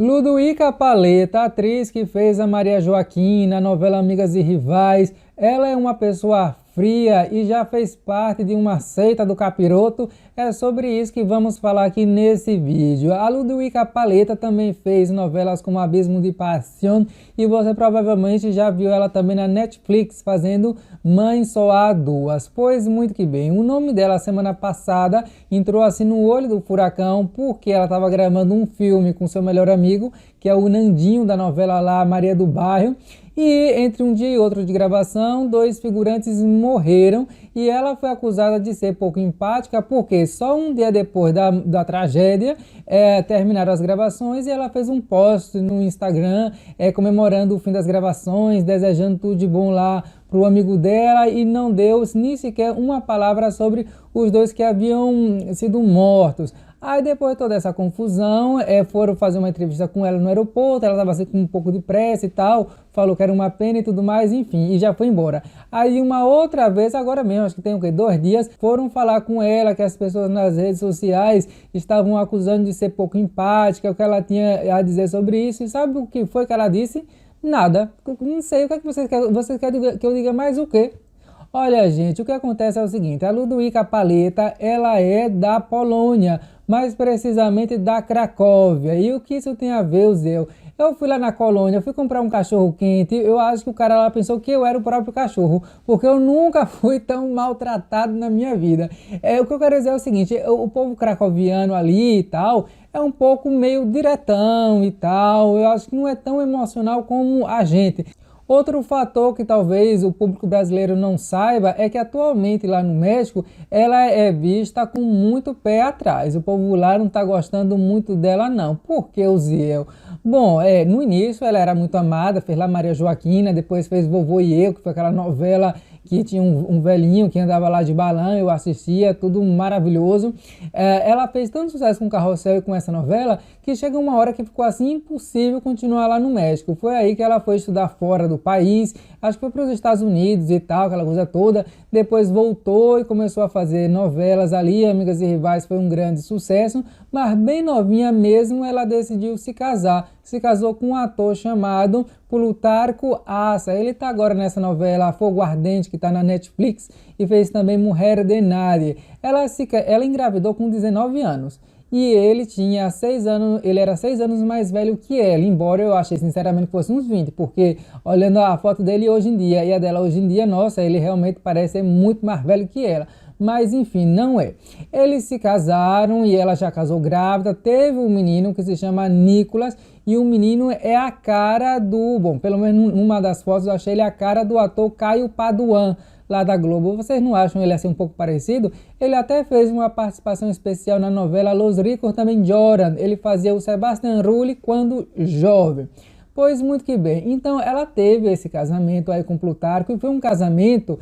Ludovica Paleta, atriz que fez a Maria Joaquina na novela Amigas e Rivais, ela é uma pessoa fria e já fez parte de uma seita do capiroto. É sobre isso que vamos falar aqui nesse vídeo. A Ludovica Paleta também fez novelas como Abismo de Paixão e você provavelmente já viu ela também na Netflix fazendo Mãe Só Há Duas. Pois muito que bem, o nome dela semana passada entrou assim no olho do furacão porque ela estava gravando um filme com seu melhor amigo, que é o Nandinho da novela lá Maria do Bairro. E entre um dia e outro de gravação, dois figurantes morreram e ela foi acusada de ser pouco empática porque só um dia depois da tragédia terminaram as gravações e ela fez um post no Instagram comemorando o fim das gravações, desejando tudo de bom lá para o amigo dela e não deu nem sequer uma palavra sobre os dois que haviam sido mortos. Aí depois de toda essa confusão, foram fazer uma entrevista com ela no aeroporto, ela estava assim com um pouco de pressa e tal, falou que era uma pena e tudo mais, enfim, e já foi embora. Aí uma outra vez, agora mesmo, acho que tem o quê? 2 dias, foram falar com ela que as pessoas nas redes sociais estavam acusando de ser pouco empática, o que ela tinha a dizer sobre isso, e sabe o que foi que ela disse? Nada. Não sei, o que é que você quer que eu diga mais o quê? Olha, gente, o que acontece é o seguinte, a Ludovica Paleta, ela é da Polônia, mais precisamente da Cracóvia. E o que isso tem a ver, Zé? Eu fui lá na colônia, fui comprar um cachorro quente, eu acho que o cara lá pensou que eu era o próprio cachorro, porque eu nunca fui tão maltratado na minha vida. O que eu quero dizer é o seguinte, o povo cracoviano ali e tal, é um pouco meio diretão e tal, eu acho que não é tão emocional como a gente. Outro fator que talvez o público brasileiro não saiba é que atualmente lá no México ela é vista com muito pé atrás. O povo lá não está gostando muito dela não. Por que, Uziel? Bom, no início ela era muito amada, fez lá Maria Joaquina, depois fez Vovô e Eu, que foi aquela novela que tinha um velhinho que andava lá de balão, eu assistia, tudo maravilhoso. Ela fez tanto sucesso com o Carrossel e com essa novela, que chega uma hora que ficou assim impossível continuar lá no México. Foi aí que ela foi estudar fora do país, acho que foi para os Estados Unidos e tal, aquela coisa toda. Depois voltou e começou a fazer novelas ali, Amigas e Rivais foi um grande sucesso, mas bem novinha mesmo ela decidiu se casar. Se casou com um ator chamado Plutarco Assa. Ele está agora nessa novela Fogo Ardente, que está na Netflix, e fez também Mulher de Nadie. Ela engravidou com 19 anos. E ele tinha 6 anos, ele era 6 anos mais velho que ela, embora eu achei sinceramente que fosse uns 20, porque olhando a foto dele hoje em dia e a dela hoje em dia, nossa, ele realmente parece ser muito mais velho que ela. Mas enfim, não é. Eles se casaram e ela já casou grávida, teve um menino que se chama Nicolas, e o menino é a cara do, bom, pelo menos numa das fotos eu achei ele a cara do ator Caio Padoan, lá da Globo. Vocês não acham ele assim um pouco parecido? Ele até fez uma participação especial na novela Los Ricos Também Choram. Ele fazia o Sebastián Rulli quando jovem. Pois muito que bem, então ela teve esse casamento aí com Plutarco e foi um casamento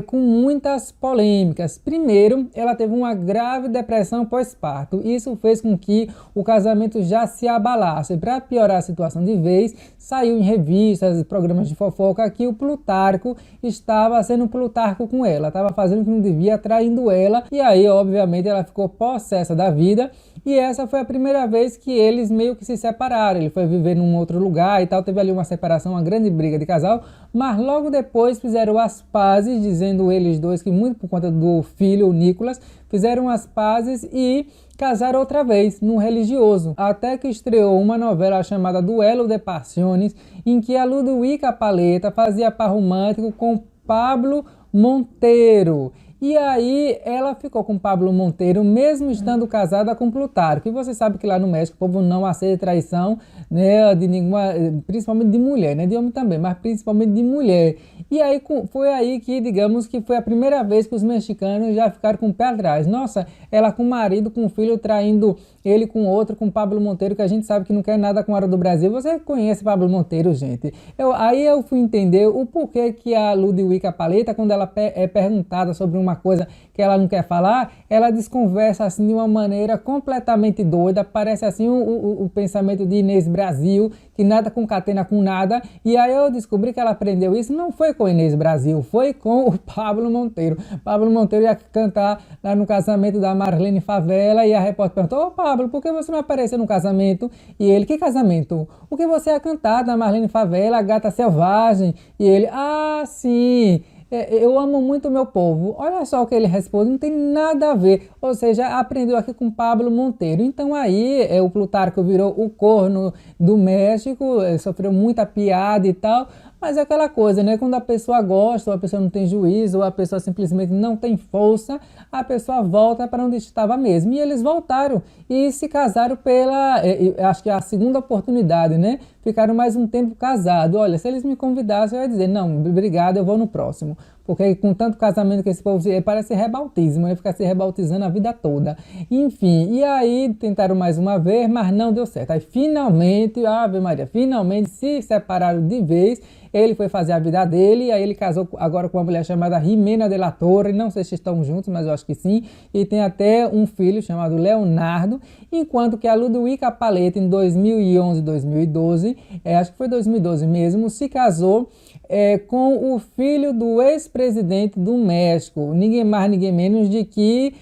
com muitas polêmicas. Primeiro, ela teve uma grave depressão pós-parto, isso fez com que o casamento já se abalasse. Para piorar a situação de vez, saiu em revistas, programas de fofoca que o Plutarco estava sendo Plutarco com ela, estava fazendo o que não devia, traindo ela, e aí obviamente ela ficou possessa da vida. E essa foi a primeira vez que eles meio que se separaram. Ele foi viver num outro lugar e tal, teve ali uma separação, uma grande briga de casal, mas logo depois fizeram as pazes, dizendo eles dois que muito por conta do filho, o Nicolas, fizeram as pazes e casaram outra vez, no religioso. Até que estreou uma novela chamada Duelo de Passiones, em que a Ludovica Paleta fazia par romântico com Pablo Monteiro. E aí ela ficou com Pablo Monteiro, mesmo estando casada com Plutarco. E você sabe que lá no México o povo não aceita traição, né, de nenhuma, principalmente de mulher, né, de homem também, mas principalmente de mulher. E aí foi aí que, digamos, que foi a primeira vez que os mexicanos já ficaram com o pé atrás. Nossa, ela com o marido, com o filho, traindo ele com outro, com Pablo Monteiro, que a gente sabe que não quer nada com a Hora do Brasil. Você conhece Pablo Monteiro, gente. Aí eu fui entender o porquê que a Ludovica Paleta, quando ela é perguntada sobre uma coisa que ela não quer falar, ela desconversa assim de uma maneira completamente doida, parece assim o pensamento de Inês Brasil, que nada concatena com nada. E aí eu descobri que ela aprendeu isso, não foi com Inês Brasil, foi com o Pablo Monteiro. Pablo Monteiro ia cantar lá no casamento da Marlene Favela e a repórter perguntou: opa, Pablo, por que você não apareceu no casamento? E ele, que casamento? O que você ia cantar da Marlene Favela, a Gata Selvagem? E ele, ah, sim, eu amo muito o meu povo. Olha só o que ele responde, não tem nada a ver. Ou seja, aprendeu aqui com Pablo Monteiro. Então aí o Plutarco virou o corno do México, sofreu muita piada e tal. Mas é aquela coisa, né? Quando a pessoa gosta, ou a pessoa não tem juízo, ou a pessoa simplesmente não tem força, a pessoa volta para onde estava mesmo. E eles voltaram e se casaram acho que é a segunda oportunidade, né? Ficaram mais um tempo casados. Olha, se eles me convidassem, eu ia dizer, não, obrigado, eu vou no próximo. Porque com tanto casamento que esse povo parece rebautismo, né? Ficar se rebautizando a vida toda. Enfim, e aí tentaram mais uma vez, mas não deu certo. Aí finalmente, Ave Maria, finalmente se separaram de vez. Ele foi fazer a vida dele, e aí ele casou agora com uma mulher chamada Jimena de la Torre, não sei se estão juntos, mas eu acho que sim, e tem até um filho chamado Leonardo, enquanto que a Ludwika Paleta em 2011, 2012, acho que foi 2012 mesmo, se casou com o filho do ex-presidente do México, ninguém mais, ninguém menos de que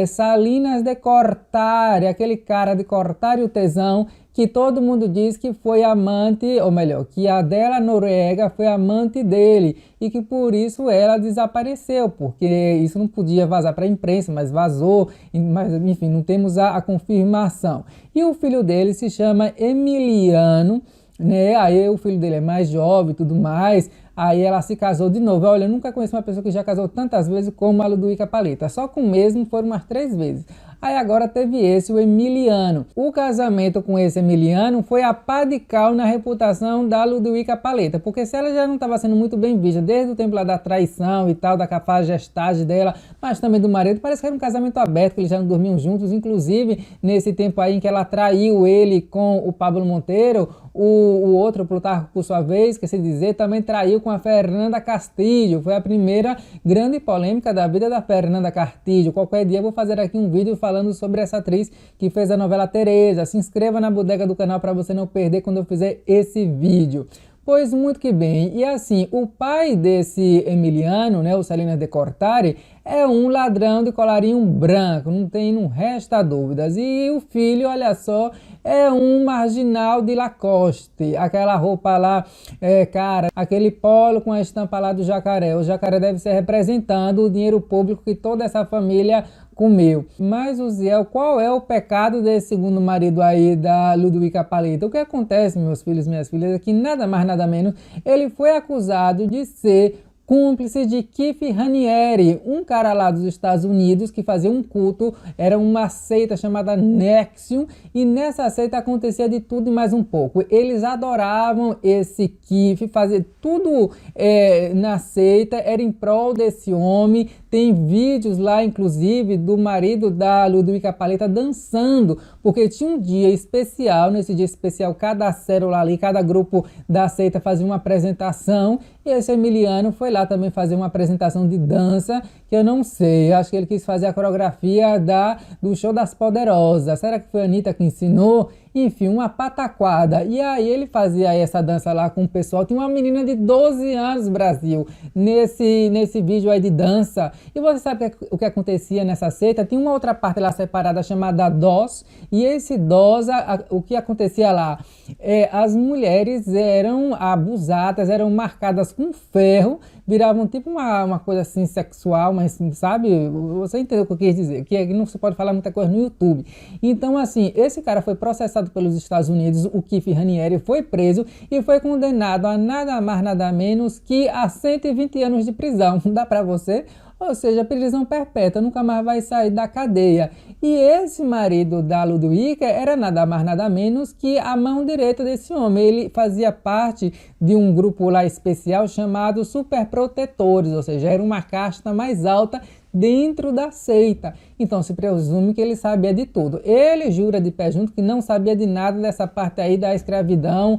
Salinas de Gortari, aquele cara de Cortar o Tesão, que todo mundo diz que foi amante, ou melhor, que a Adela Noriega foi amante dele e que por isso ela desapareceu, porque isso não podia vazar para a imprensa, mas vazou, mas enfim, não temos a confirmação. E o filho dele se chama Emiliano, né? Aí o filho dele é mais jovem e tudo mais. Aí ela se casou de novo. Olha, eu nunca conheci uma pessoa que já casou tantas vezes como a Ludwika Paleta. Só com o mesmo foram umas 3 vezes. Aí agora teve o Emiliano. O casamento com esse Emiliano foi a pá de cal na reputação da Ludwika Paleta, porque se ela já não estava sendo muito bem vista desde o tempo lá da traição e tal, da cafajestagem dela, mas também do marido, parece que era um casamento aberto, que eles já não dormiam juntos, inclusive nesse tempo aí em que ela traiu ele com o Pablo Monteiro, o outro, Plutarco, por sua vez, esqueci de dizer, também traiu com a Fernanda Castillo. Foi a primeira grande polêmica da vida da Fernanda Castillo. Qualquer dia eu vou fazer aqui um vídeo falando sobre essa atriz que fez a novela Teresa. Se inscreva na bodega do canal para você não perder quando eu fizer esse vídeo. Pois muito que bem, e assim, o pai desse Emiliano, né, o Salinas de Gortari, é um ladrão de colarinho branco, não resta dúvidas. E o filho, olha só, é um marginal de Lacoste, aquela roupa lá, cara, aquele polo com a estampa lá do jacaré. O jacaré deve ser representando o dinheiro público que toda essa família comeu. Mas, Uziel, qual é o pecado desse segundo marido aí da Ludwika Paleta? O que acontece, meus filhos e minhas filhas, é que nada mais, nada menos, ele foi acusado de ser cúmplice de Keith Raniere, um cara lá dos Estados Unidos que fazia um culto, era uma seita chamada NXIVM, e nessa seita acontecia de tudo e mais um pouco. Eles adoravam esse Keith, fazer tudo na seita, era em prol desse homem. Tem vídeos lá, inclusive, do marido da Ludwika Paleta dançando, porque tinha um dia especial, nesse dia especial cada célula ali, cada grupo da seita fazia uma apresentação, e esse Emiliano foi lá também fazer uma apresentação de dança, que eu não sei, acho que ele quis fazer a coreografia do Show das Poderosas. Será que foi a Anitta que ensinou? Enfim, uma pataquada. E aí ele fazia essa dança lá com o pessoal. Tinha uma menina de 12 anos, Brasil, nesse vídeo aí de dança. E você sabe o que acontecia nessa seita? Tinha uma outra parte lá separada chamada DOS. E esse DOS, o que acontecia lá? As mulheres eram abusadas, eram marcadas com ferro, viravam tipo uma coisa assim sexual, mas sabe? Você entendeu o que eu quis dizer? Que não se pode falar muita coisa no YouTube. Então, assim, esse cara foi processado pelos Estados Unidos, o Keith Raniere foi preso e foi condenado a nada mais, nada menos que a 120 anos de prisão. Dá pra você? Ou seja, prisão perpétua, nunca mais vai sair da cadeia. E esse marido da Ludwika era nada mais, nada menos que a mão direita desse homem. Ele fazia parte de um grupo lá especial chamado Superprotetores, ou seja, era uma casta mais alta dentro da seita. Então se presume que ele sabia de tudo. Ele jura de pé junto que não sabia de nada dessa parte aí da escravidão,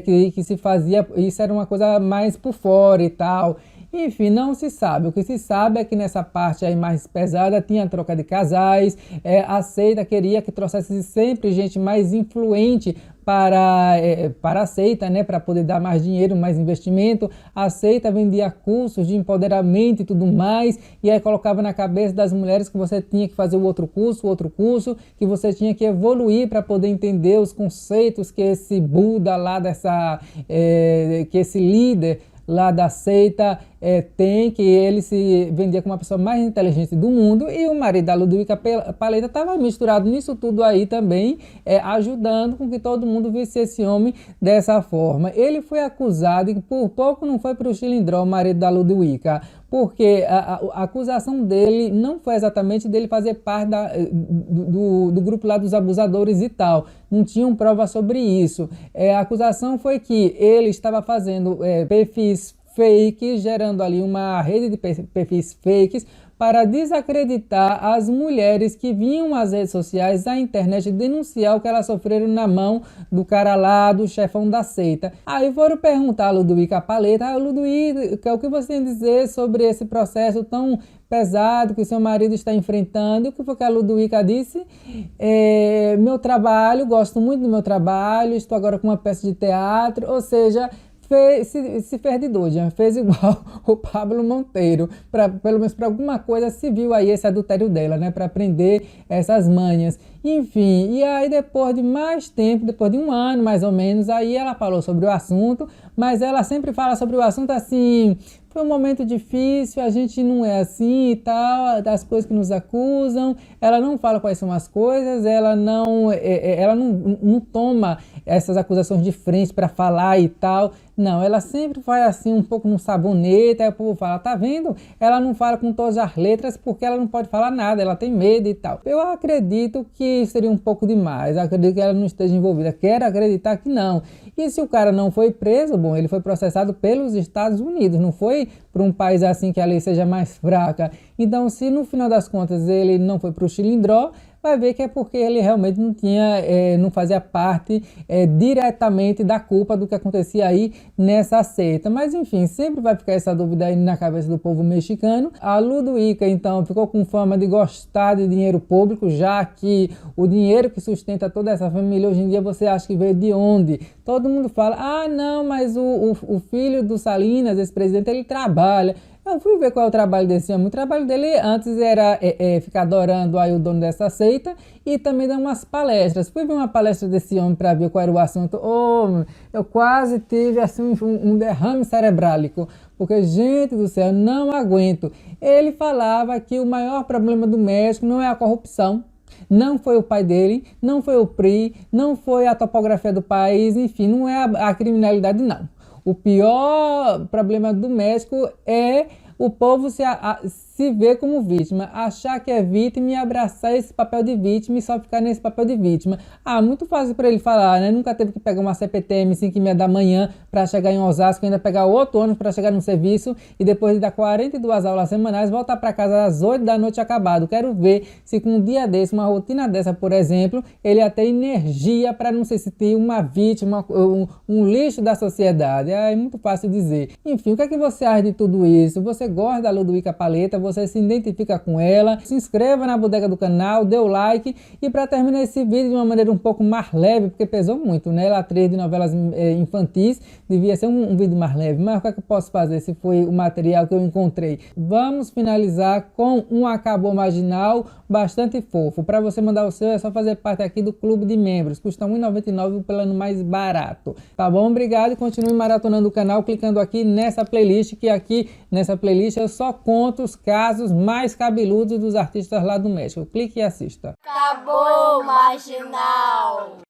que se fazia, isso era uma coisa mais por fora e tal. Enfim, não se sabe. O que se sabe é que nessa parte aí mais pesada tinha troca de casais, a seita queria que trouxesse sempre gente mais influente para a seita, né, para poder dar mais dinheiro, mais investimento. A seita vendia cursos de empoderamento e tudo mais, e aí colocava na cabeça das mulheres que você tinha que fazer o outro curso, que você tinha que evoluir para poder entender os conceitos que esse Buda lá que esse líder lá da seita tem, que ele se vendia como a pessoa mais inteligente do mundo, e o marido da Ludwika Paleta estava misturado nisso tudo aí também, ajudando com que todo mundo visse esse homem dessa forma. Ele foi acusado, e por pouco não foi para o Chilindró, o marido da Ludwika, porque a acusação dele não foi exatamente dele fazer parte do grupo lá dos abusadores e tal. Não tinham prova sobre isso. A acusação foi que ele estava fazendo perfis fakes, gerando ali uma rede de perfis fakes para desacreditar as mulheres que vinham às redes sociais, à internet, denunciar o que elas sofreram na mão do cara lá, do chefão da seita. Aí foram perguntar a Ludwika Paleta: Ludwika, o que você tem a dizer sobre esse processo tão pesado que o seu marido está enfrentando? O que foi que a Ludwika disse? Meu trabalho, gosto muito do meu trabalho, estou agora com uma peça de teatro, ou seja, se fez de doida, fez igual o Pablo Monteiro, pelo menos para alguma coisa se viu aí esse adultério dela, né, para aprender essas manhas. Enfim, e aí depois de mais tempo, depois de um ano mais ou menos, aí ela falou sobre o assunto, mas ela sempre fala sobre o assunto assim: foi um momento difícil, a gente não é assim e tal, das coisas que nos acusam. Ela não fala quais são as coisas, ela não toma essas acusações de frente para falar e tal. Não, ela sempre faz assim um pouco no sabonete, aí o povo fala: tá vendo? Ela não fala com todas as letras porque ela não pode falar nada, ela tem medo e tal. Eu acredito que seria um pouco demais, acredito que ela não esteja envolvida, quero acreditar que não. E se o cara não foi preso, bom, ele foi processado pelos Estados Unidos, não foi para um país assim que a lei seja mais fraca. Então, se no final das contas ele não foi para o Chilindró, vai ver que é porque ele realmente não fazia parte diretamente da culpa do que acontecia aí nessa seita. Mas enfim, sempre vai ficar essa dúvida aí na cabeça do povo mexicano. A Ludwika, então, ficou com fama de gostar de dinheiro público, já que o dinheiro que sustenta toda essa família hoje em dia, você acha que veio de onde? Todo mundo fala: ah, não, mas o filho do Salinas, esse presidente, ele trabalha. Eu fui ver qual é o trabalho desse homem. O trabalho dele antes era ficar adorando aí o dono dessa seita e também dar umas palestras. Fui ver uma palestra desse homem para ver qual era o assunto. Oh, eu quase tive assim um derrame cerebrálico, porque, gente do céu, não aguento. Ele falava que o maior problema do México não é a corrupção, não foi o pai dele, não foi o PRI, não foi a topografia do país, enfim, não é a criminalidade, não. O pior problema do México é o povo se ver como vítima, achar que é vítima e abraçar esse papel de vítima e só ficar nesse papel de vítima. Ah, muito fácil para ele falar, né? Nunca teve que pegar uma CPTM 5h30 da manhã para chegar em Osasco, ainda pegar outro ônibus para chegar no serviço e depois de dar 42 aulas semanais, voltar para casa às 8 da noite acabado. Quero ver se com um dia desse, uma rotina dessa, por exemplo, ele ia ter energia para não se sentir uma vítima, um lixo da sociedade. É muito fácil dizer. Enfim, o que é que você acha de tudo isso? Você gosta da Ludwika Paleta? Você se identifica com ela? Se inscreva na bodega do canal, dê o like. E para terminar esse vídeo de uma maneira um pouco mais leve, porque pesou muito, né? Ela atriz de novelas infantis, devia ser um vídeo mais leve, mas o que é que eu posso fazer se foi o material que eu encontrei? Vamos finalizar com um acabou marginal bastante fofo. Para você mandar o seu é só fazer parte aqui do clube de membros, custa R$ 1,99 o plano mais barato, tá bom? Obrigado e continue maratonando o canal clicando aqui nessa playlist, que aqui nessa playlist eu só conto os casos mais cabeludos dos artistas lá do México. Clique e assista. Acabou, marginal!